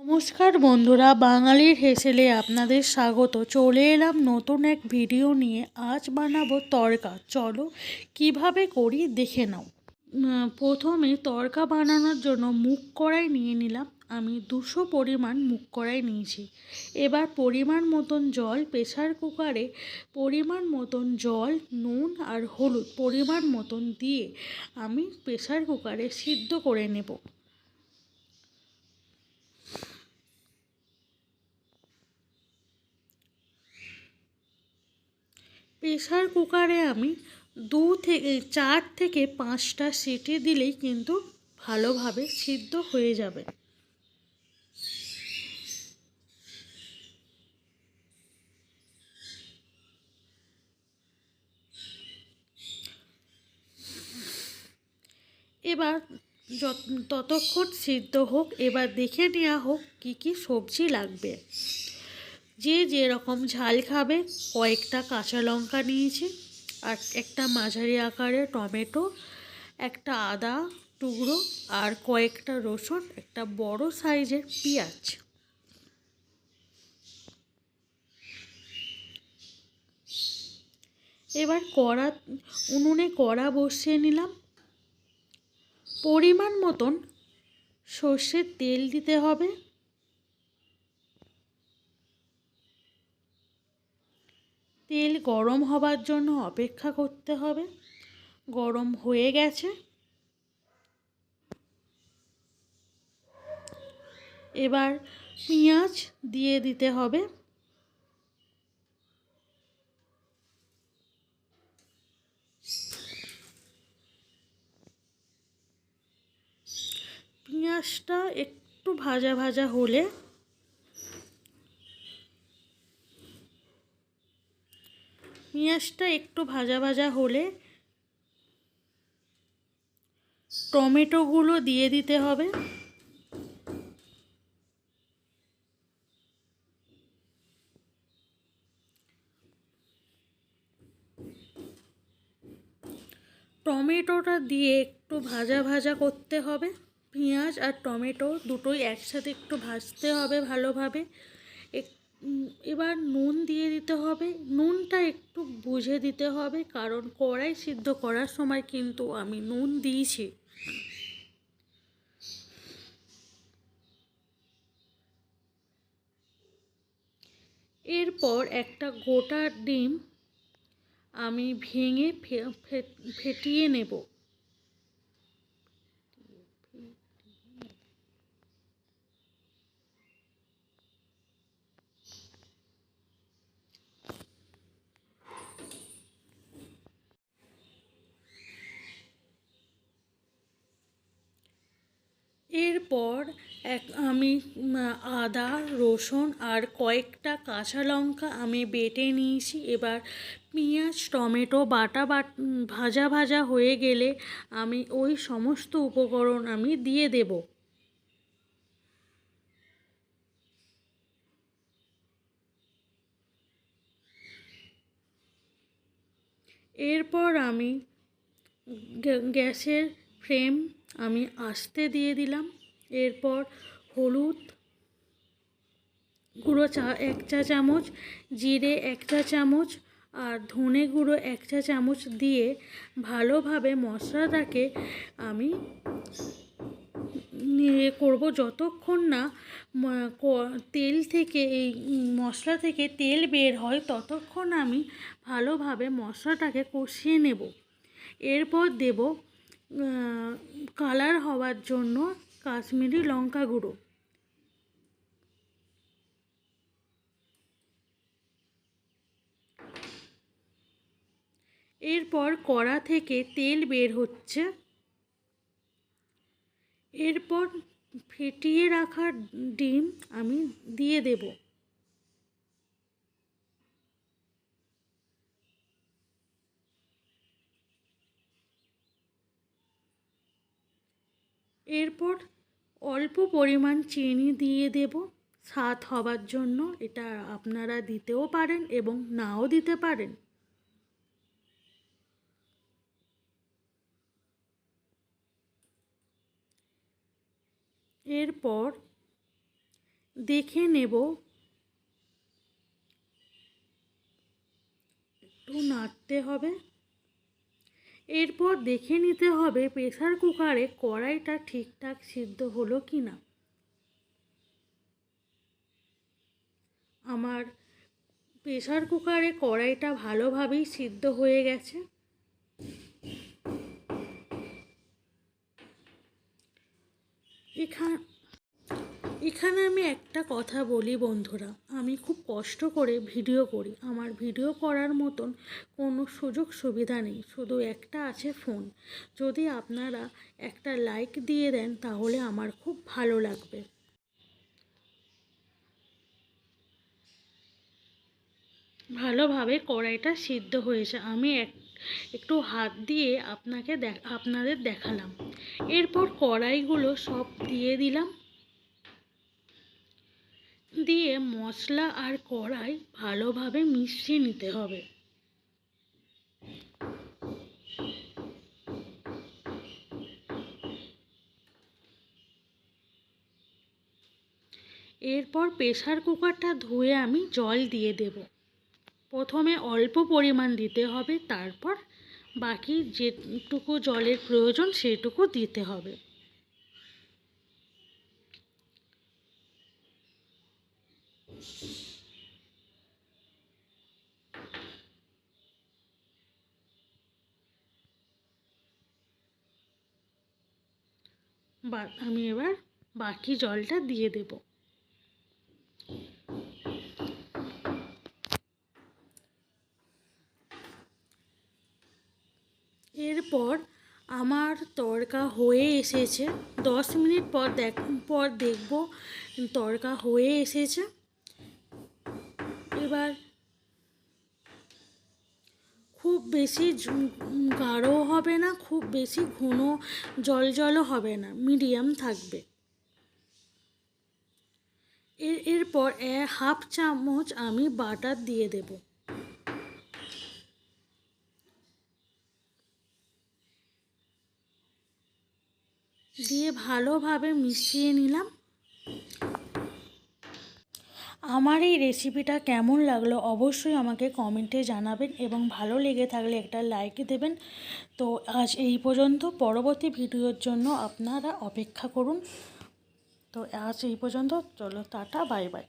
নমস্কার বন্ধুরা, বাঙালির হেসেলে আপনাদের স্বাগত। চলে এলাম নতুন এক ভিডিও নিয়ে। আজ বানাবো তড়কা। চলো কিভাবে করি দেখে নাও। প্রথমে তড়কা বানানোর জন্য মুগ কড়াই নিয়ে নিলাম। আমি 200 পরিমাণ মুগ কড়াই নিয়েছি। এবার পরিমাণ মতন জল, প্রেসার কুকারে পরিমাণ মতন জল, নুন আর হলুদ পরিমাণ মতন দিয়ে আমি প্রেসার কুকারে সিদ্ধ করে নেব। প্রেসার কুকারে আমি 4 থেকে 5টা সিটি দিলেই কিন্তু ভালোভাবে সিদ্ধ হয়ে যাবে। এবার ততক্ষণ সিদ্ধ হোক। এবার দেখে নেওয়া হোক কী কী সবজি লাগবে। যে যেরকম ঝাল খাবে, কয়েকটা কাঁচা লঙ্কা নিয়েছি, আর একটা মাঝারি আকারের টমেটো, একটা আদা টুকরো, আর কয়েকটা রসুন, একটা বড় সাইজের পেঁয়াজ। এবার উনুনে কড়া বসিয়ে নিলাম। পরিমাণ মতন সর্ষের তেল দিতে হবে। তেল গরম হবার জন্য অপেক্ষা করতে হবে। গরম হয়ে গেছে। এবার পেঁয়াজ দিয়ে দিতে হবে। পেঁয়াজটা একটু ভাজা ভাজা হলে টমেটোগুলো দিয়ে দিতে হবে। টমেটোটা দিয়ে একটু ভাজা ভাজা করতে হবে। পেঁয়াজ আর টমেটো দুটোই একসাথে একটু ভাজতে হবে ভালোভাবে। এবার নুন দিয়ে দিতে হবে। নুনটা একটু বুঝে দিতে হবে, কারণ কড়াই সিদ্ধ করার সময় কিন্তু আমি নুন দিয়েছি। এরপর একটা গোটা ডিম আমি ভেঙে ফেটিয়ে নেব। এরপর আমি আদা, রসুন আর কয়েকটা কাঁচা লঙ্কা আমি বেটে নিয়েছি। এবার পেঁয়াজ টমেটো ভাজা ভাজা হয়ে গেলে আমি ওই সমস্ত উপকরণ আমি দিয়ে দেব। এরপর আমি গ্যাসের ফ্লেম আমি আস্তে দিয়ে দিলাম। এরপর হলুদ গুঁড়ো 1 চা চামচ, জিরে 1 চা চামচ আর ধনে গুঁড়ো 1 চা চামচ দিয়ে ভালোভাবে মশলাটাকে আমি করব যতক্ষণ না তেল থেকে এই মশলা থেকে তেল বের হয়, ততক্ষণ আমি ভালোভাবে মশলাটাকে কষিয়ে নেব। এরপর দেব কালার হওয়ার জন্য কাশ্মীরি লঙ্কা গুঁড়ো। এরপর কড়া থেকে তেল বের হচ্ছে। এরপর ফেটিয়ে রাখা ডিম আমি দিয়ে দেব। এরপর অল্প পরিমাণ চিনি দিয়ে দেব স্বাদ হবার জন্য। এটা আপনারা দিতেও পারেন এবং নাও দিতে পারেন। এরপর দেখে নেব, একটু নাড়তে হবে। এরপর দেখে নিতে হবে প্রেসার কুকারে কড়াইটা ঠিকঠাক সিদ্ধ হলো কি না। আমার প্রেসার কুকারে কড়াইটা ভালোভাবেই সিদ্ধ হয়ে গেছে। এখানে আমি একটা কথা বলি বন্ধুরা, আমি খুব কষ্ট করে ভিডিও করি, আমার ভিডিও করার মতন কোনো সুযোগ সুবিধা নেই, শুধু একটা আছে ফোন। যদি আপনারা একটা লাইক দিয়ে দেন তাহলে আমার খুব ভালো লাগবে। ভালোভাবে কড়াইটা সিদ্ধ হয়েছে, আমি একটু হাত দিয়ে আপনাদের দেখালাম। এরপর কড়াইগুলো সব দিয়ে দিলাম, দিয়ে মশলা আর কড়াই ভালোভাবে মিশিয়ে নিতে হবে। এরপর প্রেসার কুকারটা ধুয়ে আমি জল দিয়ে দেব। প্রথমে অল্প পরিমাণ দিতে হবে, তারপর বাকি যেটুকু জলের প্রয়োজন সেটুকু দিতে হবে। আমি এবার বাকি জলটা দিয়ে দেব। এরপর আমার তড়কা হয়ে এসেছে। 10 মিনিট পর দেখব তড়কা হয়ে এসেছে। এবার খুব বেশি গাঢ় হবে না, খুব বেশি ঘন জলও হবে না, মিডিয়াম থাকবে। এরপর 1/2 চামচ আমি বাটার দিয়ে দেব। দিয়ে ভালোভাবে মিশিয়ে নিলাম। আমার এই রেসিপিটা কেমন লাগলো অবশ্যই আমাকে কমেন্টে জানাবেন, এবং ভালো লেগে থাকলে একটা লাইক দেবেন। তো আজ এই পর্যন্ত, পরবর্তী ভিডিওর জন্য আপনারা অপেক্ষা করুন। তো আজ এই পর্যন্ত, চলো টাটা, বাই বাই।